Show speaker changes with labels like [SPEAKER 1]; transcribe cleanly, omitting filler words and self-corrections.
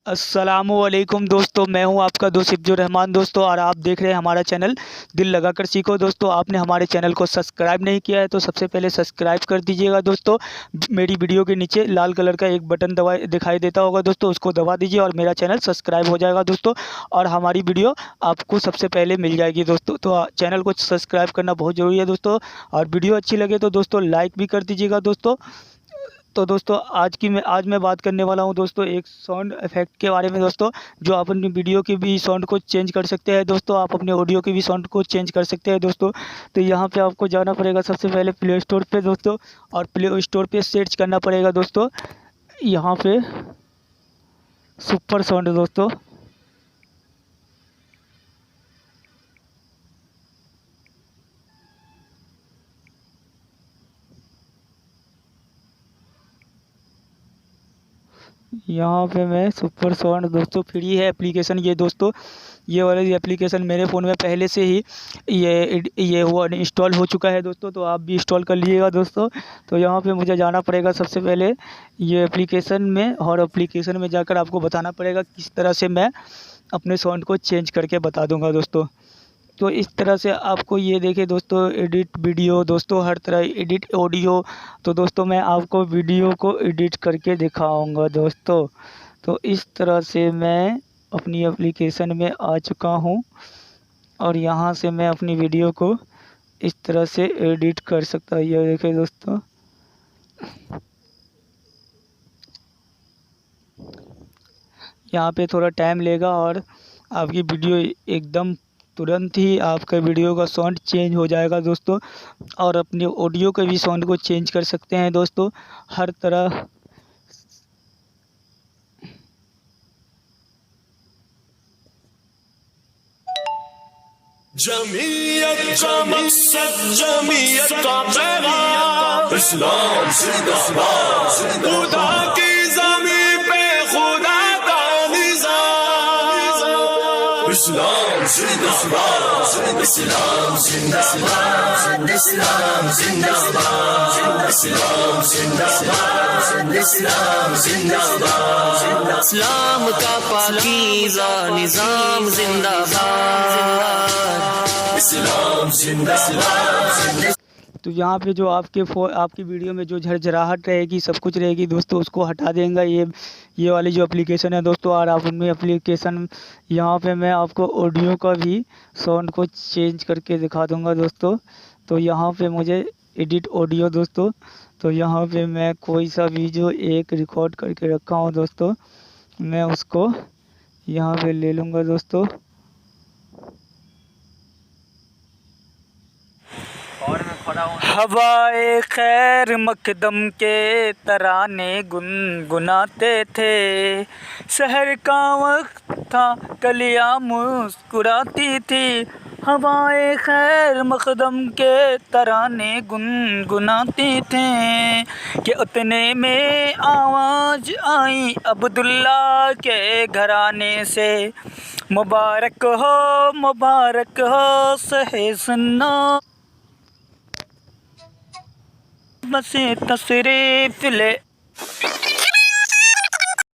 [SPEAKER 1] अस्सलामुअलैकुम दोस्तों, मैं हूं आपका दोस्त हिफ्जुर रहमान दोस्तों, और आप देख रहे हैं हमारा चैनल दिल लगाकर सीखो। दोस्तों, आपने हमारे चैनल को सब्सक्राइब नहीं किया है तो सबसे पहले सब्सक्राइब कर दीजिएगा। दोस्तों, मेरी वीडियो के नीचे लाल कलर का एक बटन दबा दिखाई देता होगा दोस्तों, उसको दबा दीजिए और मेरा चैनल सब्सक्राइब हो जाएगा दोस्तों, और हमारी वीडियो आपको सबसे पहले मिल जाएगी दोस्तों। तो चैनल को सब्सक्राइब करना बहुत ज़रूरी है दोस्तों, और वीडियो अच्छी लगे तो दोस्तों लाइक भी कर दीजिएगा दोस्तों। तो दोस्तों, आज मैं बात करने वाला हूं दोस्तों एक साउंड इफ़ेक्ट के बारे में दोस्तों, जो आप अपनी वीडियो की भी साउंड को चेंज कर सकते हैं दोस्तों, आप अपने ऑडियो की भी साउंड को चेंज कर सकते हैं दोस्तों। तो यहाँ पे आपको जाना पड़ेगा सबसे पहले प्ले स्टोर पे दोस्तों, और प्ले स्टोर पे सर्च करना पड़ेगा दोस्तों यहाँ पे सुपर साउंड दोस्तों। यहाँ पे मैं सुपर साउंड दोस्तों, फ्री है एप्लीकेशन ये दोस्तों। ये वाला एप्लीकेशन मेरे फ़ोन में पहले से ही ये हुआ इंस्टॉल हो चुका है दोस्तों, तो आप भी इंस्टॉल कर लीजिएगा दोस्तों। तो यहाँ पे मुझे जाना पड़ेगा सबसे पहले ये एप्लीकेशन में, और एप्लीकेशन में जाकर आपको बताना पड़ेगा किस तरह से मैं अपने साउंड को चेंज करके बता दूँगा दोस्तों। तो इस तरह से आपको ये देखिए दोस्तों, एडिट वीडियो दोस्तों, हर तरह एडिट ऑडियो। तो दोस्तों, मैं आपको वीडियो को एडिट करके दिखाऊंगा दोस्तों। तो इस तरह से मैं अपनी एप्लीकेशन में आ चुका हूं, और यहां से मैं अपनी वीडियो को इस तरह से एडिट कर सकता हूँ। ये देखिए दोस्तों, यहाँ पे थोड़ा टाइम लेगा और आपकी वीडियो एकदम तुरंत ही आपका वीडियो का साउंड चेंज हो जाएगा दोस्तों, और अपने ऑडियो के भी साउंड को चेंज कर सकते हैं दोस्तों हर तरह।
[SPEAKER 2] जमीयत का मकसद, जमीयत का पैगाम, इस्लाम जिंदाबाद, खुदा की ज़मीन पे खुदा का निज़ाम, इस्लाम जिंदाबाद, इस्लाम जिंदाबाद, इस्लाम जिंदाबाद, इस्लाम जिंदाबाद, इस्लाम जिंदाबाद,
[SPEAKER 3] इस्लाम का पाकीज़ा निज़ाम जिंदाबाद,
[SPEAKER 2] इस्लाम जिंदाबाद।
[SPEAKER 1] तो यहाँ पे जो आपकी वीडियो में जो झरझराहट रहेगी, सब कुछ रहेगी दोस्तों, उसको हटा देंगे ये वाली जो एप्लीकेशन है दोस्तों। और आप उनमें एप्लीकेशन यहाँ पे मैं आपको ऑडियो का भी साउंड को चेंज करके दिखा दूँगा दोस्तों। तो यहाँ पे मुझे एडिट ऑडियो दोस्तों, तो यहाँ पे मैं कोई सा भी जो एक रिकॉर्ड करके रखा हूँ दोस्तों, मैं उसको यहाँ पे ले लूँगा दोस्तों। हवाए खैर मकदम के तराने गुनगुनाते थे, शहर का वक्त था कलियां मुस्कुराती थी। हवाए खैर मकदम के तराने गुनगुनाती थे, कि उतने में आवाज़ आई अब्दुल्ला के घराने से, मुबारक हो सहे सुन्ना बसे तशरीफ ले।